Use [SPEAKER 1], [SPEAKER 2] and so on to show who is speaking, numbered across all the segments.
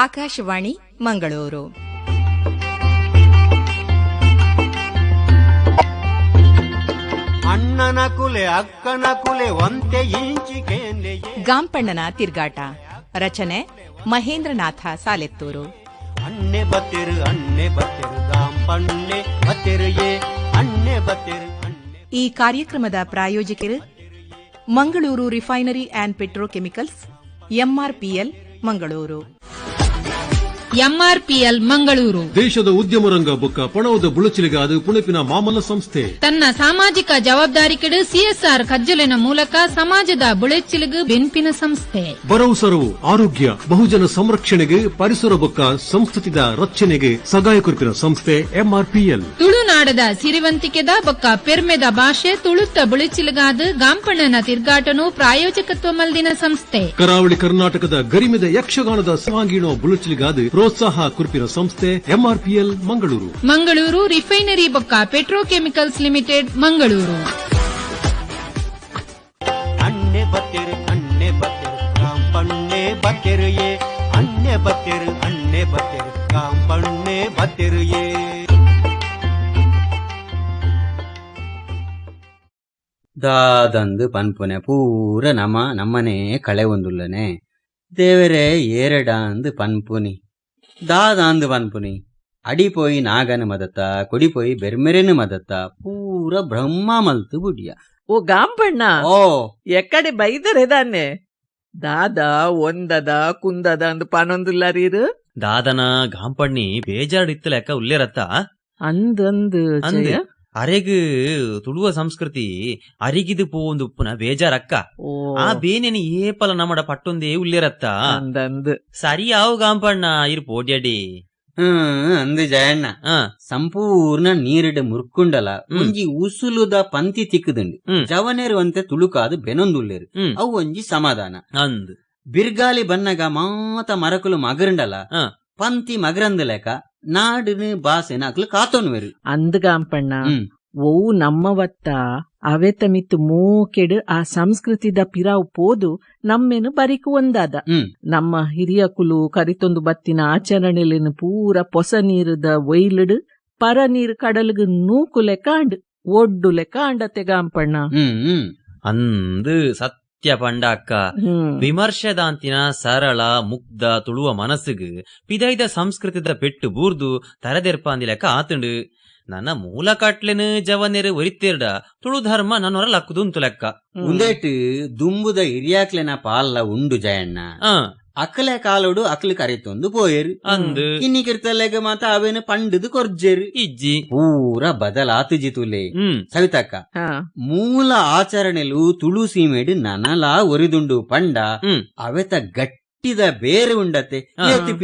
[SPEAKER 1] ಆಕಾಶವಾಣಿ ಮಂಗಳೂರು.
[SPEAKER 2] ಅಣ್ಣನ ಕುಲೆ ಅಕ್ಕನ ಕುಲೆ ಒಂತೆ ಇಂಚಿಕೆ
[SPEAKER 1] ಗಾಂಪಣ್ಣನ ತಿರ್ಗಾಟ. ರಚನೆ ಮಹೇಂದ್ರನಾಥ ಸಾಲೆತ್ತೂರು.
[SPEAKER 2] ಅಣ್ಣೆ ಬತ್ತೆರು ಗಾಂಪಣ್ಣೆ ಬತ್ತೆರು ಅಣ್ಣೆ ಬತ್ತೆರು.
[SPEAKER 1] ಈ ಕಾರ್ಯಕ್ರಮದ ಪ್ರಾಯೋಜಕರು Mangaluru refinery and petrochemicals, MRPL Mangaluru.
[SPEAKER 3] MRPL Mangaluru
[SPEAKER 4] ದೇಶದ ಉದ್ಯಮ ರಂಗ ಬೊಕ್ಕ ಪಣವದ ಬುಳಚಿಲಿಗೆ ಅದು ಪುಣೆಪಿನ ಮಾಮಲ್ಲ ಸಂಸ್ಥೆ
[SPEAKER 3] ತನ್ನ ಸಾಮಾಜಿಕ ಜವಾಬ್ದಾರಿಕೆಡು ಸಿಎಸ್ಆರ್ ಕಜ್ಜಲಿನ ಮೂಲಕ ಸಮಾಜದ ಬುಳೆಚ್ಚಿಲಿಗೆ ಬೆನ್ಪಿನ ಸಂಸ್ಥೆ.
[SPEAKER 4] ಬರವು ಸರವು ಆರೋಗ್ಯ ಬಹುಜನ ಸಂರಕ್ಷಣೆಗೆ ಪರಿಸರ ಬೊಕ್ಕ ಸಂಸ್ಕೃತಿದ ರಕ್ಷಣೆಗೆ ಸಹಾಯ ಕೊರಿಪಿನ ಸಂಸ್ಥೆ ಎಂಆರ್ಪಿಎಲ್.
[SPEAKER 3] ತುಳುನಾಡದ ಸಿರಿವಂತಿಕೆದ ಬೊಕ್ಕ ಪೆರ್ಮೆದ ಭಾಷೆ ತುಳುತ್ತ ಬುಳೆಚ್ಚಿಲಿಗಾದ ಗಾಂಪಣ್ಣನ ತಿರ್ಗಾಟನು ಪ್ರಾಯೋಜಕತ್ವ ಮಲ್ದಿನ ಸಂಸ್ಥೆ.
[SPEAKER 4] ಕರಾವಳಿ ಕರ್ನಾಟಕದ ಗರಿಮೆದ ಯಕ್ಷಗಾನದ ಸಾಂಗೀಣೋ ಬುಳಚಿಲಿಗಾದ ಪ್ರೋತ್ಸಾಹ ಕುರಿಪಿನ ಸಂಸ್ಥೆ ಎಂಆರ್ಪಿಎಲ್ ಮಂಗಳೂರು.
[SPEAKER 3] ಮಂಗಳೂರು ರಿಫೈನರಿ ಬೊಕ್ಕ ಪೆಟ್ರೋಕೆಮಿಕಲ್ಸ್ ಲಿಮಿಟೆಡ್ ಮಂಗಳೂರು.
[SPEAKER 2] ಅಣ್ಣೆ ಬತ್ತೆರು ಗಾಂಪಣ್ಣೆ ಬತ್ತೆರು ಅಣ್ಣೆ ಬತ್ತೆರು ಗಾಂಪಣ್ಣೆ ಬತ್ತೆರು. ದಾದಂದು ಪನ್ಪುನೆ ಪೂರ ನಮ್ಮನೆ ಕಳೆ ಒಂದುಲ್ಲನೆ ದೇವರೇ ಏರಡ ಅಂದು ಪನ್ಪುನಿ ದಾದಾಂದು ಪನ್ಪುನಿ ಅಡಿಪೋಯಿ ನಾಗನ ಮದತ್ತ ಕೊಡಿಪೋಯಿ ಬೆರ್ಮೆರೆನು ಮದತ್ತ ಪೂರ ಬ್ರಹ್ಮ ಮಲ್ತು ಬುಡಿಯ.
[SPEAKER 5] ಓ ಗಾಂಪಣ್ಣ,
[SPEAKER 2] ಓ
[SPEAKER 5] ಎಕ್ಕಡೆ ಬೈದರೆ ದಾನೆ ದಾದ ಒಂದದ ಕುಂದದ ಅಂದು ಪನೊಂದುಲ್ಲರೀರು
[SPEAKER 6] ದಾದನ ಗಾಂಪಣ್ಣಿ ಬೇಜಾರಿತ್ತು ಲೆಕ್ಕ ಉಲ್ಲೇರತ್ತ
[SPEAKER 5] ಅಂದಂದು
[SPEAKER 6] ಅರೆಗ್ ತುಳುವ ಸಂಸ್ಕೃತಿ ಅರಿಗಿದು ಪೋಂದು ಉಪ್ಪುನ ಬೇಜಾರಕ್ಕ ಆ ಬೇನೆನಿ ಏಪಲ ನಮ್ಮಡ ಪಟ್ಟೊಂದೇ ಉಲ್ಲೇರತ್ತ
[SPEAKER 5] ಅಂದಂದು
[SPEAKER 6] ಸರಿಯಾವು ಗಾಂಪಣ್ಣ ಇರು ಪೋಡ್ಯಡಿ.
[SPEAKER 2] ಅಂದು ಜಯಣ್ಣ ಸಂಪೂರ್ಣ ನೀರಿಡ ಮುರ್ಕುಂಡಲ ಒಂಜಿ ಉಸುಲುದ ಪಂತಿ ತಿಕ್ಕುದುಂಡು ಜವನೇರು ಅಂತೆ ತುಳುಕಾದು ಬೆನೊಂದುಲ್ಲೇರು ಅವು ಒಂಜಿ ಸಮಾಧಾನ
[SPEAKER 6] ಅಂದ್
[SPEAKER 2] ಬಿರ್ಗಾಲಿ ಬನ್ನಗ ಮಾತ ಮರಕುಲು ಮಗರುಂಡಲ ಪಂತಿ ಮಗರಂದ ಲೆಕ್ಕ ನಾಡಿನ ಬಾಸೆನ ಅಕ್ಲು ಕಾತೋನ್ವೇರು
[SPEAKER 5] ಅಂದ್ ಗಾಂಪಣ್ಣ. ಓವು ನಮ್ಮವತ್ತ ಅವೆತ ಮಿತ್ತು ಮೋಕೆಡು ಆ ಸಂಸ್ಕೃತಿದ ಪಿರಾವು ಪೋದು ನಮ್ಮೆನು ಬರಿಕು ಒಂದಾದ. ನಮ್ಮ ಹಿರಿಯಕುಲು ಕರಿತೊಂದು ಬತ್ತಿನ ಆಚರಣೆಲಿನ ಪೂರ ಪೊಸ ನೀರುದ ಒಯ್ಲಿಡು ಪರ ನೀರು ಕಡಲಿಗೆ ನೂಕು ಲೆಕ್ಕ ಅಂಡ್ ಒಡ್ಡು ಲೆಕ್ಕ ಅಂಡತೆ ಗಾಂಪಣ್ಣ.
[SPEAKER 6] ಅಂದ್ ಸತ್ಯ ಪಂಡ ಅಕ್ಕ. ವಿಮರ್ಶದಾಂತಿನ ಸರಳ ಮುಗ್ಧ ತುಳುವ ಮನಸ್ಸಿಗೆ ಪಿದೈದ ಸಂಸ್ಕೃತಿದ ಪೆಟ್ಟು ಬೂರ್ದು ತರದೆರ್ಪಾಂದಿ ಲೆಕ್ಕ ಆತುಂಡು. ನನ್ನ ಮೂಲ ಕಟ್ಲೆನು ಜವನೆರು ಒರಿತೇರ್ಡ ತುಳು ಧರ್ಮ ನನ್ನೊರ ಲಕ್ಕುದುಂತು ಲೆಕ್ಕ.
[SPEAKER 2] ಉಂದೇಟು ದುಂಬುದ ಹಿರಿಯಾಕ್ಲೆನ ಪಾಲ್ಲ ಉಂಡು ಜಯಣ್ಣ. ಅಕ್ಕಲೆ ಕಾಲೋಡು ಅಕ್ಲು ಕರಿತೊಂದು ಪೋಯರು
[SPEAKER 6] ಅಂದ್
[SPEAKER 2] ಇನ್ನಿಕಿರ್ತಲೆಗ ಮಾತ ಅವೇನು ಪಂಡದು ಕೊರ್ಜೆರು
[SPEAKER 6] ಇಜ್ಜಿ
[SPEAKER 2] ಪೂರ ಬದಲಾತುಜಿ ತುಲೆ ಸವಿತಕ್ಕ. ಮೂಲ ಆಚರಣೆಲು ತುಳು ಸೀಮೆಡು ನನಲಾ ಒರಿದುಂಡು ಪಂಡ ಅವೆತ ಗಟ್ಟಿದ ಬೇರೆ ಉಂಡತೆ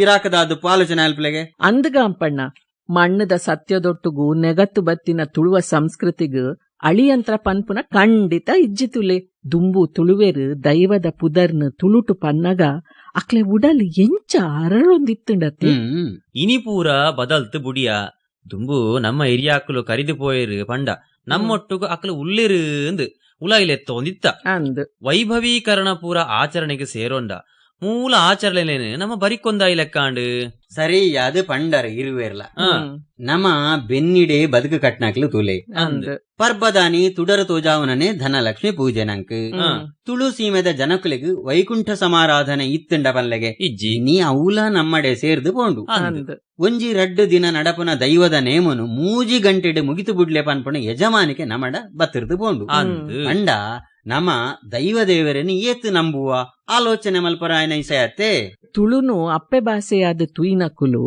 [SPEAKER 2] ಪಿರಾಕದಾದು ಆಲೋಚನೆ ಅಲ್ಪಲೆಗೆ
[SPEAKER 5] ಅಂದ್ ಗಾಂಪಣ್ಣ. ಮಣ್ಣದ ಸತ್ಯದೊಟ್ಟುಗೂ ನೆಗತ್ತು ಬತ್ತಿನ ತುಳುವ ಸಂಸ್ಕೃತಿಗೂ ಅಳಿಯಂತ್ರ ಪನ್ಪುನ ಖಂಡಿತ ಇಜ್ಜಿತುಲೆ. ದುಂಬು ತುಳುವೆರು ದೈವದ ಪುದರ್ನು ತುಳುಟು ಪನ್ನಗ ಅಕ್ಲೆ ಉಡಲ್ ಎಂಚ ಅರಳೊಂದಿತ್ತುಂಡತೆ.
[SPEAKER 6] ಇನಿ ಪೂರ ಬದಲ್ತು ಬುಡಿಯ ದುಂಬು ನಮ್ಮ ಹಿರಿಯಾಕುಲು ಕರಿದು ಪೋಯರು ಪಂಡ ನಮ್ಮೊಟ್ಟುಗು ಅಕ್ಲು ಉಲ್ಲಿರು ಅಂದ್ ಉಲಾಯಿಲೆತ್ತೊಂದಿತ್ತ
[SPEAKER 5] ಅಂದ್
[SPEAKER 6] ವೈಭವೀಕರಣ ಪೂರ ಆಚರಣೆಗೆ ಸೇರೋಂಡ ಮೂಲ ಆಚರಣೆಲೇನು ನಮ್ಮ ಬರಿಕೊಂದಾಯಿ ಲೆಕ್ಕಾಂಡು
[SPEAKER 2] ಸರಿ ಅದು ಪಂಡರ ಇರುವೇರ್ಲ ನಮ ಬೆನ್ನಿಡೆ ಬದುಕು ಕಟ್ನಾಕ್ಲು ತುಲೆ ಪರ್ಬದಾನಿ ತುಡರ ತೋಜಾವನೇ ಧನಲಕ್ಷ್ಮಿ ಪೂಜೆನಂಕ್ ತುಳು ಸೀಮೆದ ಜನಕುಲಿಗೆ ವೈಕುಂಠ ಸಮಾರಾಧನೆ ಇತ್ತುಂಡ ಪಲ್ಲೆಗೆ
[SPEAKER 6] ಇಜ್ಜಿ
[SPEAKER 2] ನೀ ಅವಲ ನಮ್ಮಡೆ ಸೇರ್ದು ಪೋಂಡು ಒಂಜಿ 2 ದಿನ ನಡಪುನ ದೈವದ ನೇಮನು 3 ಗಂಟೆಡೆ ಮುಗಿತು ಬಿಡ್ಲೆ ಪನ್ಪುಣ ಯಜಮಾನಿಕೆ ನಮಡ ಬತ್ತಿರ್ದು ಪೋಂಡು ಪಂಡ ನಮ ದೈವ ದೇವರನ್ನು ಏತು ನಂಬುವ ಆಲೋಚನೆ ಮಲ್ಪರಾಯನ ಇಸಯತ್ತೆ.
[SPEAKER 5] ತುಳುನು ಅಪ್ಪೆ ಭಾಷೆಯಾದ ತುಯಿನಕುಲು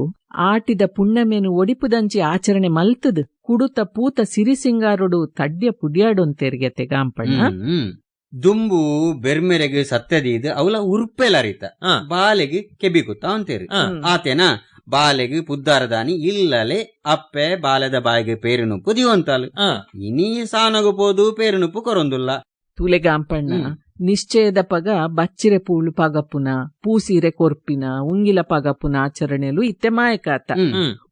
[SPEAKER 5] ಆಟಿದ ಪುಣ್ಯಮೇನು ಒಡಿಪುದಂಚಿ ಆಚರಣೆ ಮಲ್ತದು ಕುಡುತ ಪೂತ ಸಿರಿಸಿಂಗಾರೊಡು ತಡ್ಯ ಪುಡಿಯಾಡೊಂತೆರ್ಗೆತೆ ಗಾಂಪಣ್ಣ.
[SPEAKER 2] ದುಂಬು ಬೆರ್ಮೆರೆಗೆ ಸತ್ಯದೀದು ಅವಲ ಉರುಪೆಲರಿತ ಬಾಲೆಗೆ ಕೆಬಿಕುತ್ತ ಅಂತೇರಿ ಆತೇನಾ ಬಾಲೆಗೆ ಪುದ್ದಾರದಾನಿ ಇಲ್ಲಲೆ ಅಪ್ಪೆ ಬಾಲೆದ ಬಾಯಿಗೆ ಪೇರುನುಪ್ಪು ದಿವಂತಾಲು ಇನಿ ಸಾನಗು ಪೋದು ಪೇರುನುಪ್ಪು ಕೊರೊಂದುಲ್ಲ
[SPEAKER 5] ತುಲೆ ಗಾಂಪಣ್ಣ. ನಿಶ್ಚಯದ ಪಗ ಬಚ್ಚಿರೆ ಪೂಳು ಪಗಪುನ ಪೂಸೀರೆ ಕೊರ್ಪಿನ ಉಂಗಿಲ ಪಗಪುನ ಆಚರಣೆಲು ಇತ್ತೆ ಮಾಯಕಾತ.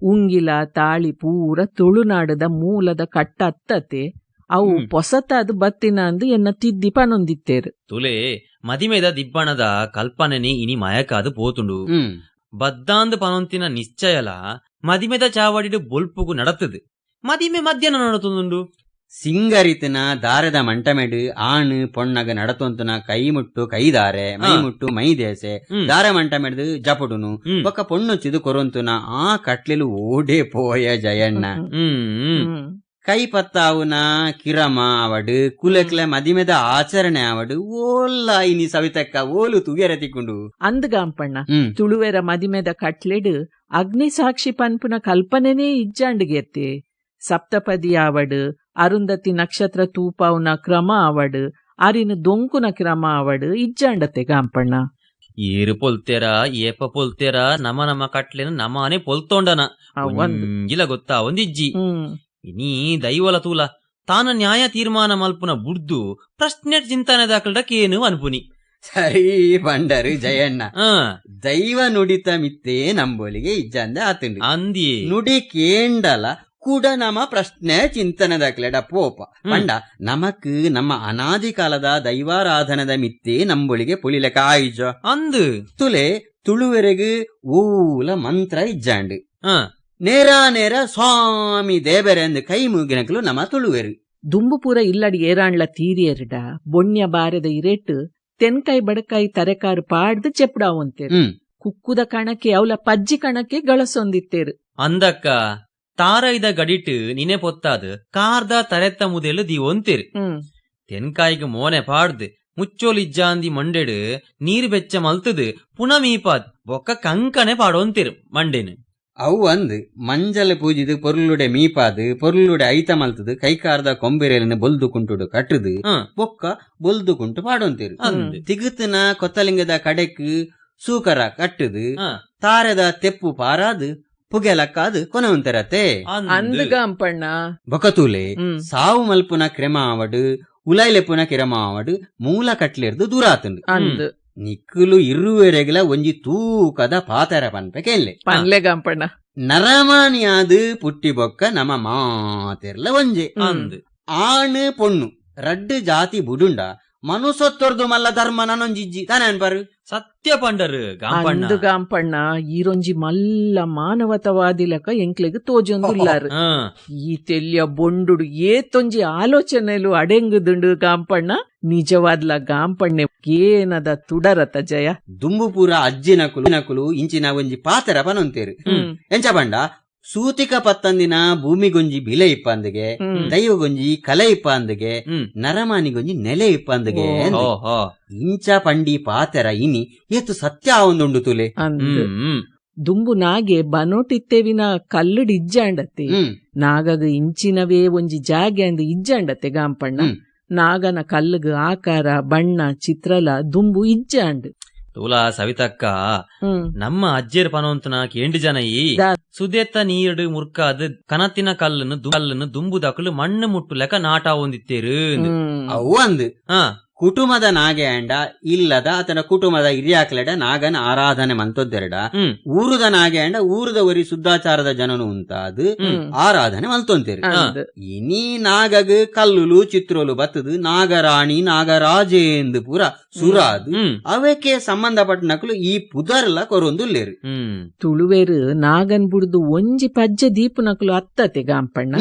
[SPEAKER 5] ಉಂಗಿಲ ತಾಳಿ ಪೂರ ತುಳುನಾಡದ ಮೂಲದ ಕಟ್ಟ ಅತ್ತತೆ ಅವು ಪೊಸತಾದ ಬತ್ತಿನ ಅಂದು ಎನ್ನ ತಿದ್ದಿ ಪನೊಂದಿತ್ತೇರು
[SPEAKER 6] ತುಲೆ ಮದಿಮೆದ ದಿಬ್ಬಣದ ಕಲ್ಪನೆ ಇನಿ ಮಯಕಾದು ಪೋತುಂಡು. ಬದ್ದಾಂದು ಪನೊಂತಿನ ನಿಶ್ಚಯಲ ಮದಿಮೆದ ಚಾವಡಿಡು ಬೊಲ್ಪುಗು ನಡತದು ಮದಿಮೆ ಮಧ್ಯಾಹ್ನ ನಡತುಂಡು
[SPEAKER 2] ಸಿಂಗರಿತಿನ ದಾರದ ಮಂಟಮೆಡು ಆಣ್ ಪೊಣ್ಣಗ ನಡತೊಂತುನ ಕೈ ಮುಟ್ಟು ಕೈದಾರೆ ಮೈ ಮುಟ್ಟು ಮೈ ದೇಸೆ ದಾರ ಮಂಟಮೆಡ್ದು ಜಪುಡುನು ಒಕ್ಕ ಪೊಣ್ಣುಚ್ಚಿದು ಕೊರೊಂತುನ ಆ ಕಟ್ಲೆಲು ಓಡೇ ಪೋಯ ಜಯಣ್ಣ ಕೈ ಪತ್ತಾವುನ ಕಿರಮ ಅವಡು ಕುಲಕ್ಲೆ ಮದಿಮೆದ ಆಚರಣೆ ಅವಡು ಓಲ್ಲ ಇನಿ ಸವಿತಕ್ಕ ಓಲು ತುಗೆರ ತಿಕ್ಕೊಂಡು
[SPEAKER 5] ಅಂದ್ಗಾಂಪಣ್ಣ ತುಳುವೆರ ಮದಿಮೆದ ಕಟ್ಲೆಡು ಅಗ್ನಿ ಸಾಕ್ಷಿ ಪನ್ಪುನ ಕಲ್ಪನೆನೇ ಇಜ್ಜಾಂಡಿಗೆತ್ತೆ ಸಪ್ತಪದಿ ಆವಡು ಅರುಂಧತಿ ನಕ್ಷತ್ರ ತೂಪಾವುನ ಕ್ರಮ ಅವಡು ಅರಿನ ದೊಂಕುನ ಕ್ರಮ ಅವಡು ಇಜ್ಜಾಂಡತೆ ಗಾಂಪಣ್ಣ
[SPEAKER 6] ಏರು ಪೊಲ್ತೆರ ಏಪ ಪೊಲ್ತೆರ ನಮ್ಮ ಕಟ್ಲೆನ ನಮಾನೆ ಪೊಲ್ತೊಂಡನ ಒಂಜಿಲ ಗೊತ್ತಾ ಒಂದಿಜ್ಜಿ ನೀ ದೈವಲ ತೂಲ ತಾನ ನ್ಯಾಯ ತೀರ್ಮಾನ ಮಲ್ಪುನ ಬುಡ್ದು ಪ್ರಶ್ನೆ ಚಿಂತನೆ ದಾಖಲಡಕೇನು ಅನ್ಪುನಿ
[SPEAKER 2] ಸರಿ ಬಂಡರು ಜಯಣ್ಣ ದೈವ ನುಡಿತ ಮಿತ್ತೇ ನಂಬೋಲಿಗೆ ಇಜ್ಜಂದ ಆತುಂಡು
[SPEAKER 6] ಅಂದಿ
[SPEAKER 2] ನುಡಿ ಕೇಂಡಲ ಕೂಡ ನಮ್ಮ ಪ್ರಶ್ನೆ ಚಿಂತನೆ ದಾಖಲೆಡ ಪೋಪ ಪಂಡ ನಮಕ್ ನಮ್ಮ ಅನಾದಿ ಕಾಲದ ದೈವಾರಾಧನದ ಮಿತ್ತೇ ನಂಬೊಳಿಗೆ ಪುಳಿಲೆಕ ಆಯ್ಜ
[SPEAKER 6] ಅಂದು
[SPEAKER 2] ತುಲೆ ತುಳುವೆರೆಗು ಊಲ ಮಂತ್ರ ಇಜ್ಜಾಂಡು ನೇರ ಸ್ವಾಮಿ ದೇವರೆಂದು ಕೈ ಮುಗಿನಕಲು ನಮ್ಮ ತುಳುವೆರು
[SPEAKER 5] ದುಂಬುಪುರ ಇಲ್ಲಡಿ ಏರಾಣ್ಲ ತೀರಿಯರಿಡ ಬೊಣ್ಯ ಬಾರದ ಇರೇಟ್ ತೆನ್ಕೈ ಬಡಕಾಯಿ ತರೆಕಾರು ಪಾಡ್ದು ಚೆಪ್ಪಡಾವಂತೇರು ಕುಕ್ಕುದ ಕಣಕ್ಕೆ ಅವಳ ಪಜ್ಜಿ ಕಣಕ್ಕೆ ಗಳಸೊಂದಿತ್ತೇರು
[SPEAKER 6] ಅಂದಕ್ಕ ತಾರೈದ ಗಡಿಟ್ ನಿನೆ ಪೊತ್ತಾದು ಕಾರ್ದ ತರೆತ್ತ ಮುದೆಲು ದೀವೊಂತೇರು ತೆನ್ಕಾಯಿಗೆ ಮೋನೆ ಪಾಡ್ದು ಮುಚ್ಚೋಲಿಜ್ಜಾಂದಿ ಮಂಡೆಡು ನೀರು ಬೆಚ್ಚ ಮಲ್ತದು ಪುನಃ ಮೀಪಾದ್ ಬೊಕ್ಕ ಕಂಕನೆ ಪಾಡೋಂತೇರು ಮಂಡೆನು
[SPEAKER 2] ಅವು ಅಂದ್ ಮಂಜಲ್ ಪೂಜಿದು ಪೊರ್ಲುಡೆ ಮೀಪಾದು ಪೊರ್ಲುಡೆ ಐತ ಮಲ್ತದು ಕೈಕಾರ್ದ ಕೊಂಬೆರೆಲಿನ ಬೊಲ್ದು ಕುಂಟುಡು ಕಟ್ಟದು ಬೊಕ್ಕ ಬೊಲ್ದು ಕುಂಟು ಪಾಡೊಂತೇರು ತಿಗುತ್ತಿನ ಕೊತ್ತಲಿಂಗದ ಕಡೆಕ್ ಸೂಕರ ಕಟ್ಟದು ತಾರದ ತೆಪ್ಪು ಪಾರಾದು ಪುಗೆಲಕ್ಕಾದು ಕೊನವಂತೆರತೆ
[SPEAKER 5] ಅಂದ್ಗಾಂಪಣ್ಣ
[SPEAKER 2] ಬೊಕತೂಲೆ ಸಾವು ಮಲ್ಪುನ ಕ್ರಮ ಅವಡು ಉಲೈಲೆಪುನ ಕ್ರಮ ಅವಡು ಮೂಲ ಕಟ್ಲೆರ್ದು ದೂರಾತುಂಡು ನಿಕ್ಕುಲು ಇರುವೆರೆಗಲ ಒಂಜಿ ತೂಕದ ಪಾತರ
[SPEAKER 5] ಪನ್ಪೆಕೆನ್ಲೆ
[SPEAKER 2] ನರಮಾನಿಯಾದು ಪುಟ್ಟಿ ಬೊಕ್ಕ ನಮ್ಮ ಮಾತೆರ್ಲ ಒಂಜೆ ಆಣ್ ಪೊಣ್ಣು ರಡ್ಡು ಜಾತಿ ಬುಡುಂಡ ಮನುಸೊತ್ತೊರ್ದು ಮಲ್ಲ ಧರ್ಮ ನನೊಂಜಿಜ್ಜಿ ತಾನೆ ಅನ್ಪಾರು
[SPEAKER 6] ಸತ್ಯ ಪಂಡರು
[SPEAKER 5] ಗಾಂಪಣ್ಣ ಈರೊಂಜಿ ಮಲ್ಲ ಮಾನವತವಾದಿಲಕ ಎಂಕ್ಲೆಗ್ ತೋಜೊಂದುಲ್ಲಾರು ಈ ತೆಲ್ಯ ಬೊಂಡುಡು ಏತೊಂಜಿ ಆಲೋಚನೆಲು ಅಡೆಂಗುದುಂಡು ಗಾಂಪಣ್ಣ ನಿಜವಾದ್ಲ ಗಾಂಪಣ್ಣೆ ಏನದ ತುಡರತ ಜಯ
[SPEAKER 2] ದುಂಬುಪುರ ಅಜ್ಜಿನಕುಲು ಇಂಚಿನ ಒಂಜಿ ಪಾತರ ಪನೊಂತೇರು ಎಂಚ ಪಂಡ ಸೂತಿಕ ಪತ್ತಂದಿನ ಭೂಮಿಗೊಂಜಿ ಬಿಲೆ ಇಪ್ಪಂದಿಗೆ ದೈವಗೊಂಜಿ ಕಲೆ ಇಪ್ಪಂದಿಗೆ ನರಮಾನಿಗೊಂಜಿ ನೆಲೆ ಇಪ್ಪಂದಿಗೆ ಇಂಚ ಪಂಡಿ ಪಾತರ ಇನಿ ಏತು ಸತ್ಯ ಒಂದುಂಡು ತುಲೆ
[SPEAKER 5] ದುಂಬು ನಾಗೆ ಬನೋಟಿತ್ತೆವಿನ ಕಲ್ಲುಡು ಇಜ್ಜಾಂಡತೆ ನಾಗಗ ಇಂಚಿನವೇ ಒಂಜಿ ಜಾಗೆ ಅಂದ್ ಇಜ್ಜಾಂಡತೆ ಗಾಂಪಣ್ಣ ನಾಗನ ಕಲ್ಲುಗ ಆಕಾರ ಬಣ್ಣ ಚಿತ್ರಲ ದುಂಬು ಇಜ್ಜಾಂಡ್
[SPEAKER 6] ತೂಲಾ ಸವಿತಕ್ಕ ನಮ್ಮ ಅಜ್ಜೇರ್ ಪನವಂತನ ಕೇಂಡಿ ಜನ ಈ ಸುದೆತ್ತ ನೀರು ಮುರ್ಕಾದ ಕನತಿನ ಕಲ್ಲನ್ನು ದುಂಬುದಕಲು ಮಣ್ಣು ಮುಟ್ಟು ಲೆಕ್ಕ ನಾಟ ಹೊಂದಿತ್ತೇರು
[SPEAKER 2] ಅವು ಅಂದ್ ಕುಟುಂಬದ ನಾಗೆ ಅಂಡ ಇಲ್ಲದ ಆತನ ಕುಟುಂಬದ ಹಿರಿಯಾಕ್ಲೆಡ ನಾಗನ ಆರಾಧನೆ ಮಂತೊದ್ದೆರಡ ಊರುದ ನಾಗೆ ಅಂಡ ಊರದ ಒರಿ ಶುದ್ಧಾಚಾರದ ಜನನು ಉಂತಾದು ಆರಾಧನೆ ಮಲ್ತೊಂತೇರು ಇನಿ ನಾಗಗ್ ಕಲ್ಲುಲು ಚಿತ್ರೋಲು ಬತ್ತದು ನಾಗರಾಣಿ ನಾಗರಾಜೇಂದು ಪೂರ ಸುರಾದು ಅವಕ್ಕೆ ಸಂಬಂಧಪಟ್ಟ ನಕಲು ಈ ಪುದರ್ಲ ಕೊರೊಂದುಲ್ಲೇರು
[SPEAKER 5] ತುಳುವೇರು ನಾಗನ್ ಬುಡ್ದು ಒಂಜಿ ಪಜ್ಜೆ ದೀಪು ನಕಲು ಅತ್ತತೆ ಗಾಂಪಣ್ಣ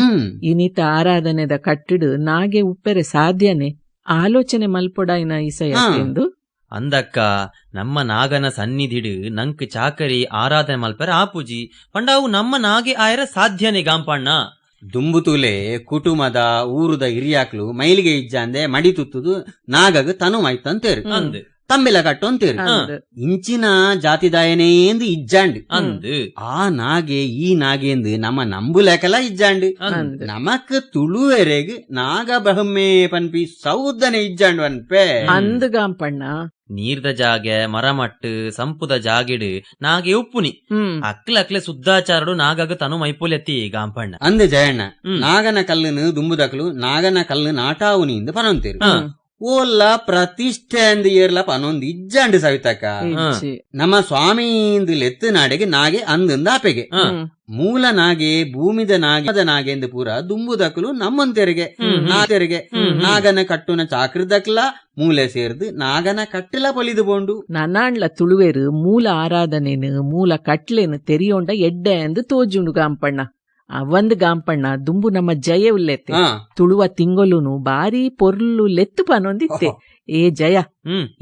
[SPEAKER 5] ಇನಿತ ಆರಾಧನೆದ ಕಟ್ಟಿಡು ನಾಗೆ ಉಪ್ಪೆರೆ ಸಾಧ್ಯನೆ ಆಲೋಚನೆ ಮಲ್ಪೊಡಾಯಿನ ಈಸೆಂದು
[SPEAKER 6] ಅಂದಕ್ಕ ನಮ್ಮ ನಾಗನ ಸನ್ನಿಧಿಡು ನಂಕ್ ಚಾಕರಿ ಆರಾಧನೆ ಮಲ್ಪರ ಆಪುಜಿ ಪಂಡಾವು ನಮ್ಮ ನಾಗೆ ಆಯರ ಸಾಧ್ಯನೆ ಗಾಂಪಣ್ಣ
[SPEAKER 2] ದುಂಬುತೂಲೆ ಕುಟುಂಬದ ಊರುದ ಹಿರಿಯಾಕ್ಲು ಮೈಲಿಗೆ ಇಜ್ಜಂದೆ ಮಡಿ ತುತ್ತುದು ನಾಗಗ್ ತನು ಮೈತಂತೇರು ತಮ್ಮೆಲ ಕಟ್ಟೊಂತೇರು ಇಂಚಿನ ಜಾತಿದಾಯನೇಂದು ಇಜ್ಜಾಂಡ್ ಆ ನಾಗೆ ಈ ನಾಗೇಂದು ನಮ್ಮ ನಂಬುಲೆಕಲ ಇಜ್ಜಾಂಡ್ ನಮಕ್ ತುಳುವೆರೆಗ್ ನಾಗ ಬ್ರಹ್ಮೆ ಪನ್ಪಿ ಸೌದನೆ ಇಜ್ಜಾಂಡ್ ಅನ್ಪೆ
[SPEAKER 5] ಅಂದ್ಗಾಂಪಣ್ಣ
[SPEAKER 6] ನೀರ್ದ ಜಾಗೆ ಮರಮಟ್ಟು ಸಂಪುದ ಜಾಗಿಡು ನಾಗೆ ಉಪ್ಪುನಿ ಅಕ್ಲೆ ಶುದ್ಧಾಚಾರಡು ನಾಗಗ ತನು ಮೈಪುಲೆತ್ತಿ ಗಾಂಪಣ್ಣ
[SPEAKER 2] ಅಂದ್ ಜಯಣ್ಣ ನಾಗನ ಕಲ್ಲುನು ದುಂಬುದಕಲು ನಾಗನ ಕಲ್ಲು ನಾಟಾವುನಿ ಇಂದು ಪನಂತೇರು ಓಲ್ಲ ಪ್ರತಿಷ್ಠೆ ಅಂದ್ ಏರ್ಲ ಪನೊಂದು ಇಜ್ಜಂಡು ಸವಿತಕ್ಕ ನಮ್ಮ ಸ್ವಾಮಿಂದು ಲೆತ್ತು ನಾಡೆಗೆ ನಾಗೆ ಅಂದಿಂದ ಆಪೆಗೆ ಮೂಲ ನಾಗೆ ಭೂಮಿದ ನಾಗೆ ಎಂದು ಪೂರ ದುಂಬುದಕ್ಕಲು ನಮ್ಮಂತೆರಿಗೆ ನಾತೆರಿಗೆ ನಾಗನ ಕಟ್ಟುನ ಚಾಕ್ರದಕ್ಲ ಮೂಲೆ ಸೇರ್ದು ನಾಗನ ಕಟ್ಟಲ ಪೊಲಿದು ಬೋಂಡು
[SPEAKER 5] ನನಾಂಡ್ಲ ತುಳುವೇರು ಮೂಲ ಆರಾಧನೆನು ಮೂಲ ಕಟ್ಲೆನು ತೆರಿಯೋಂಡ ಎಡ್ಡೆ ಎಂದು ತೋಜುಂಡು ಗಾಂಪಣ್ಣ ಅವಂದ್ ಗಾಂಪಣ್ಣ ದುಂಬು ನಮ್ಮ ಜಯ ಉಲ್ಲೆತ್ತೆ ತುಳುವ ತಿಂಗೊಲುನು ಬಾರಿ ಪೊರ್ಲು ಲೆತ್ತು ಪನೊಂದಿತ್ತೆ ಏ ಜಯ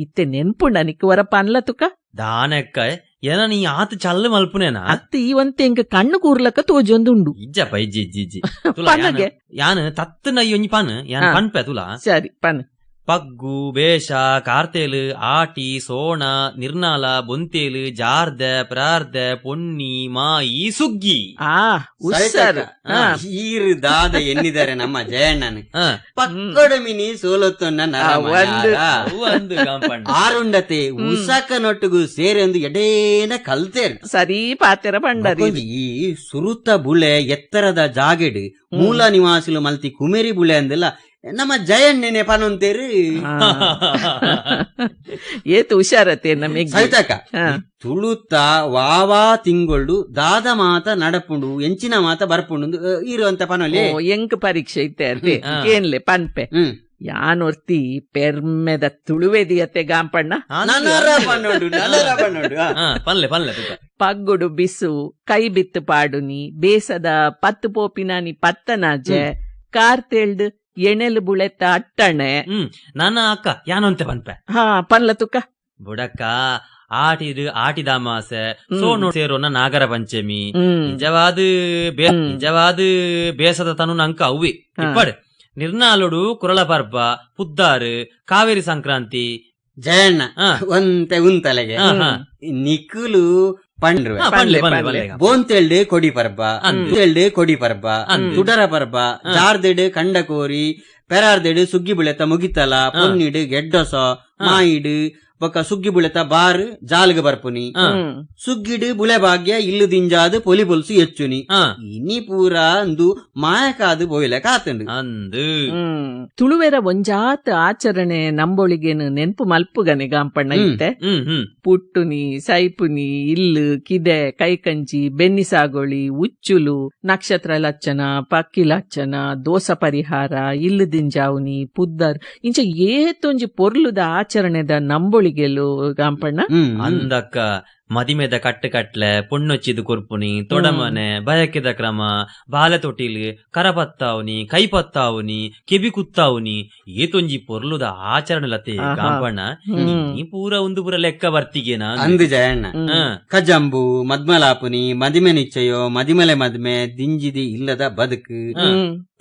[SPEAKER 5] ಇತ್ತೆ ನೆನ್ಪುಂಡ ನಿಕ್ ವರಪ್ಪ ಅನ್ಲ ತುಕ
[SPEAKER 6] ದಾನಕ್ಕ ಏನ ನೀ ಆತ ಚಲ್ಲ ಮಲ್ಪುನೇನಾ
[SPEAKER 5] ಅತ್ತ ಈವಂತೆ ಎಂಕ ಕಣ್ಣು ಕೂರ್ಲಕ್ಕ ತೋಜೊಂದುಂಡು
[SPEAKER 6] ಇಜ್ಜಪ್ಪ ಇಜ್ಜಿ
[SPEAKER 5] ಪನಗೆ
[SPEAKER 6] ಯಾನ್ ತತ್ತು ನೈ ಒಂಜಿ ಪನ್ ಯಾನ್ ಪನ್ಪೆ ತುಲಾ
[SPEAKER 5] ಸರಿ ಪನ್
[SPEAKER 6] ಪಗ್ಗು ಬೇಷ ಕಾರ್ತೆಲು ಆಟಿ ಸೋಣ ನಿರ್ನಾಲ ಬೊಂತೇಲು ಜಾರ್ದ ಪ್ರಾರ್ದ ಪೊನ್ನಿ ಮಾಯಿ ಸುಗ್ಗಿ
[SPEAKER 2] ಹೀರು ದಾದ ಎನ್ನಿದ್ದಾರೆ ನಮ್ಮ ಜಯಣ್ಣನ ಪಕ್ಕಡ ಮಿನಿ ಸೋಲೊತ್ತೊನ್ನ ಆರುಂಡತೆ ಉಸಕನೊಟ್ಟಿಗೂ ಸೇರೆಂದು ಎಡೇನ ಕಲ್ತೇರು
[SPEAKER 5] ಸರಿ ಪಾತೆರ ಪಂಡರಿ
[SPEAKER 2] ಈ ಸುರುತ ಬುಳೆ ಎತ್ತರದ ಜಾಗೆಡು ಮೂಲ ನಿವಾಸಿಲು ಮಲ್ತಿ ಕುಮೇರಿ ಬುಳೆ ಅಂದೆಲ್ಲ ನಮ್ಮ ಜಯಣ್ಣನೆ ಪನೊಂತೇರು
[SPEAKER 5] ಏತು ಹುಷಾರತೆ
[SPEAKER 2] ಸವಿತಕ್ಕ ತುಳುತ್ತ ವಾವಾ ತಿಂಗೊಳ್ಳು ದಾದ ಮಾತ ನಡಪುಂಡು ಎಂಚಿನ ಮಾತ ಬರ್ಪುಂಡು ಇರುವಂತ ಪನೊಲಿ
[SPEAKER 5] ಎಂಕ್ ಪರೀಕ್ಷೆ ಇತ್ತೆ ಏನ್ಲೆ ಪನ್ಪೆ ಯಾನೊರ್ತಿ ಪೆರ್ಮೆದ ತುಳುವೆದಿಯತ್ತೆ ಗಾಂಪಣ್ಣ ಪಗ್ಗುಡು ಬಿಸು ಕೈ ಬಿತ್ತು ಪಾಡುನಿ ಬೇಸದ ಪತ್ತು ಪೋಪಿನಾನಿ ಪತ್ತನಾಜೆ ಕಾರ್ತೆಳ್ದು ಎಣೆಲು ಬುಳೆತ್ತ ಅಟ್ಟಣೆ
[SPEAKER 6] ನನ್ನ ಅಕ್ಕ ಯಾನೊಂತೆ ಪನ್ಪೆ
[SPEAKER 5] ಪನ್ಲ ತುಕ
[SPEAKER 6] ಬುಡಕ್ಕ ಆಟಿದ ಮಾಸೆ ಸೋನು ಸೇರೋನ ನಾಗರ ಪಂಚಮಿ ನಿಜವಾದ ಬೇಸದ ತನು ನಂಕ ಅವ್ವಿ ಇಪ್ಪಡ್ ನಿರ್ನಾಳುಡು ಕುರಳ ಪರ್ಬ ಪುದ್ದಾರು ಕಾವೇರಿ ಸಂಕ್ರಾಂತಿ
[SPEAKER 2] ಜಯಣ್ಣ ಒಂತೆ ಉಂತಲೆಗೆ ನಿಕ್ಕುಲು ಬೋಂತೆಲ್ಡೆ ಕೊಡಿ ಪರ್ಬ ಕೊಡಿ ಪರ್ಬ ತುಡರ ಪರ್ಬ ಜಾರ್ದೆಡು ಕಂಡಕೋರಿ ಪೆರಾರ್ದೆಡು ಸುಗ್ಗಿ ಬುಳೆತ ಮುಗಿತಲ ಪೊನ್ನಿಡು ಗೆಡ್ಡೊಸ ಮಾಯಿಡು ಬೊಕ್ಕ ಸುಗ್ಗಿ ಬುಳೆತ ಬಾರ್ ಜಾಲ್ಗ ಬರ್ಪುನಿ ಸುಗ್ಗಿಡು ಬುಳೆ ಭಾಗ್ಯ ಇಲ್ಲು ದಿಂಜಾದು ಪೊಲಿ ಪೊಲ್ಸು ಹೆಚ್ಚುನಿ ಇನಿ ಪೂರ ಅಂದು ಮಾಯಕಾದು ಬೋಯ್ಲೆ ಕಾತುಂಡು
[SPEAKER 6] ಅಂದು
[SPEAKER 5] ತುಳುವೆರ ಒಂಜಾತ ಆಚರಣೆ ನಂಬೊಳಿಗೇನು ನೆನ್ಪು ಮಲ್ಪುಗನೆ ಗಾಂಪಣ್ಣ ಇತ್ತೆ ಪುಟ್ಟುನಿ ಸೈಪುನಿ ಇಲ್ಲು ಕಿದೆ ಕೈಕಂಚಿ ಬೆನ್ನಿ ಸಾಗೋಳಿ ಉಚ್ಚುಲು ನಕ್ಷತ್ರ ಲಚ್ಚನ ಪಕ್ಕಿ ಲಚ್ಚನ ದೋಸ ಪರಿಹಾರ ಇಲ್ಲು ದಿಂಜಾವುನಿ ಪುದ್ದರ್ ಇಂಚ ಏತೊಂಜಿ ಪೊರ್ಲುದ ಆಚರಣೆದ ನಂಬೊಳಿಗೆಲು ಗಾಂಪಣ್ಣ
[SPEAKER 6] ಅಂದಕ್ಕ ಮದಿಮೆದ ಕಟ್ಟೆ ಪೊಣ್ಣೊಚ್ಚಿದು ಕೊರ್ಪುನಿ ತೊಡಮನೆ ಬಯಕೆದ ಕ್ರಮ ಬಾಲೆ ತೊಟ್ಟಿಲು ಕರಪತ್ತಾವುನಿ ಕೈಪತ್ತಾವುನಿ ಕೆಬಿ ಕುತ್ತಾವುನಿ ಏತೊಂಜಿ ಪೊರ್ಲುದ ಆಚರಣೆಲತೆ ಗಾಂಪಣ್ಣ ನೀ ಪೂರ ಒಂದು ಪೂರ ಲೆಕ್ಕ ಬರ್ತಿಗೇನಾ
[SPEAKER 2] ಅಂದು ಜಯಣ್ಣ ಕಜಂಬು ಮದ್ಮಲಾಪುನಿ ಮದಿಮೆ ನಿಶ್ಚಯೋ ಮದಿಮಲೆ ಮದ್ಮೆ ದಿಂಜಿದಿ ಇಲ್ಲದ ಬದುಕು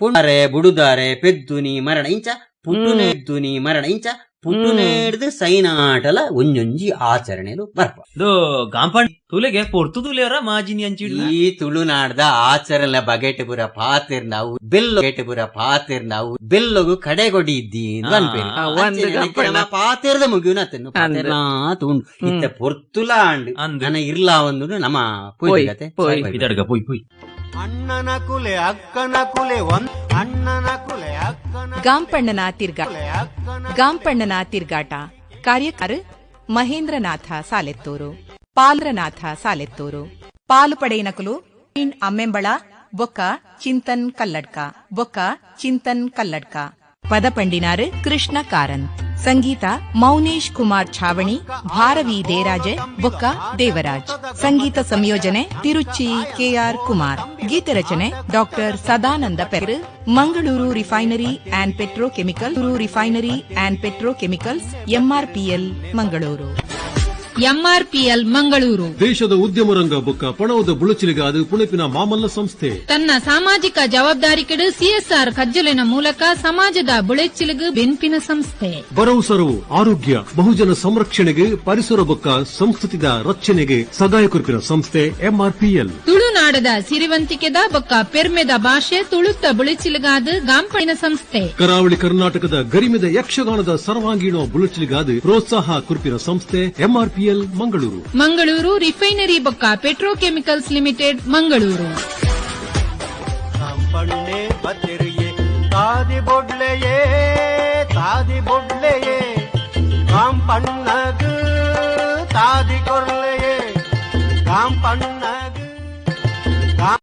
[SPEAKER 2] ಪುಣರೆ ಬುಡುದಾರೆ ಪೆದ್ದುನಿ ಮರಣ ಇಂಚ ಪುಟ್ಟುನೆ ಎದ್ದುನಿ ಮರಣ ಇಂಚ ಪುಟ್ಟುನೇಡ್ದು ಸೈನಾಟಲ ಒಂಜೊಂಜಿ ಆಚರಣೆಲು ಬರ್ಪ
[SPEAKER 6] ಗಾಂಪಣ್ಣ ತುಲೆಗೆ ಪೊರ್ತು ತುಲೆಯರ ಮಾಜಿನಿ ಅಂಚಿಡು
[SPEAKER 2] ಈ ತುಳುನಾಡ್ದ ಆಚರಣೆ ಬಗೆಟ್ ಪುರ ಪಾತಿರ್ ನಾವು ಬೆಲ್ಲೊಗು ಕಡೆಗೊಡಿ ಇದ್ದಿ ಪಾತಿರ್ದ ಮುಗಿಯುನ ತುಂಡು ಇತ್ತ ಪೊರ್ತುಲ ಅಂಡ್ ನನ ಇರ್ಲಾ ಒಂದು ನಮ್ಮ
[SPEAKER 6] ಪೋಯ್
[SPEAKER 7] ಅಣ್ಣನ ಕುಲೆ ಅಕ್ಕನ ಕುಲೆ ಅಣ್ಣನ ಕುಲೆ ಅಕ್ಕನ
[SPEAKER 1] ಗಾಂಪಣ್ಣನ ತಿರ್ಗಾಟ ಕಾರ್ಯಕಾರ ಮಹೇಂದ್ರನಾಥ ಸಾಲೆತ್ತೂರು ಪಾಲ್ರನಾಥ ಸಾಲೆತ್ತೂರು ಪಾಲು ಪಡೆಯನಕಲು ಅಮ್ಮೆಂಬಳ ಬೊಕ್ಕ ಚಿಂತನ್ ಕಲ್ಲಡ್ಕ ಪದ ಪಂಡಿನಾರು ಕೃಷ್ಣ ಕಾರಂತ್ ಸಂಗೀತ ಮೌನೇಶ್ ಕುಮಾರ್ ಛಾವಣಿ ಭಾರವಿ ದೇರಾಜೆ ಬೊಕ್ಕ ದೇವರಾಜ್ ಸಂಗೀತ ಸಂಯೋಜನೆ ತಿರುಚಿ ಕೆಆರ್ ಕುಮಾರ್ ಗೀತೆ ರಚನೆ ಡಾಕ್ಟರ್ ಸದಾನಂದ ಪೆರ್ Mangaluru refinery and petrochemicals MRPL Mangaluru
[SPEAKER 3] MRPL Mangaluru
[SPEAKER 4] ದೇಶದ ಉದ್ಯಮ ರಂಗ ಬೊಕ್ಕ ಪಣವದ ಬುಳಚಿಲಿಗಾದ ಪುಣೆಪಿನ ಮಾಮಲ್ಲ ಸಂಸ್ಥೆ
[SPEAKER 3] ತನ್ನ ಸಾಮಾಜಿಕ ಜವಾಬ್ದಾರಿಕೆಡು ಸಿಎಸ್ಆರ್ ಕಜ್ಜಲಿನ ಮೂಲಕ ಸಮಾಜದ ಬುಳೆಚ್ಚಿಲಿಗು ಬೆನ್ಪಿನ ಸಂಸ್ಥೆ
[SPEAKER 4] ಭರವಸರವು ಆರೋಗ್ಯ ಬಹುಜನ ಸಂರಕ್ಷಣೆಗೆ ಪರಿಸರ ಬೊಕ್ಕ ಸಂಸ್ಕೃತಿದ ರಕ್ಷಣೆಗೆ ಸಹಾಯ ಕೊರ್ಪಿನ ಸಂಸ್ಥೆ ಎಂಆರ್ಪಿಎಲ್
[SPEAKER 3] ತುಳುನಾಡದ ಸಿರಿವಂತಿಕೆದ ಬೊಕ್ಕ ಪೆರ್ಮೆದ ಭಾಷೆ ತುಳುತ್ತ ಬುಳೆಚಿಲಿಗಾದ ಗಾಂಪಣಿನ ಸಂಸ್ಥೆ
[SPEAKER 4] ಕರಾವಳಿ ಕರ್ನಾಟಕದ ಗರಿಮೆದ ಯಕ್ಷಗಾನದ ಸರ್ವಾಂಗೀಣ ಬುಳಚಿಲಿಗಾದ ಪ್ರೋತ್ಸಾಹ ಕೊರ್ಪಿನ ಸಂಸ್ಥೆ ಎಂಆರ್ಪಿಎಲ್
[SPEAKER 3] ಮಂಗಳೂರು ರಿಫೈನರಿ ಬೊಕ್ಕ ಪೆಟ್ರೋಕೆಮಿಕಲ್ಸ್ ಲಿಮಿಟೆಡ್ ಮಂಗಳೂರು.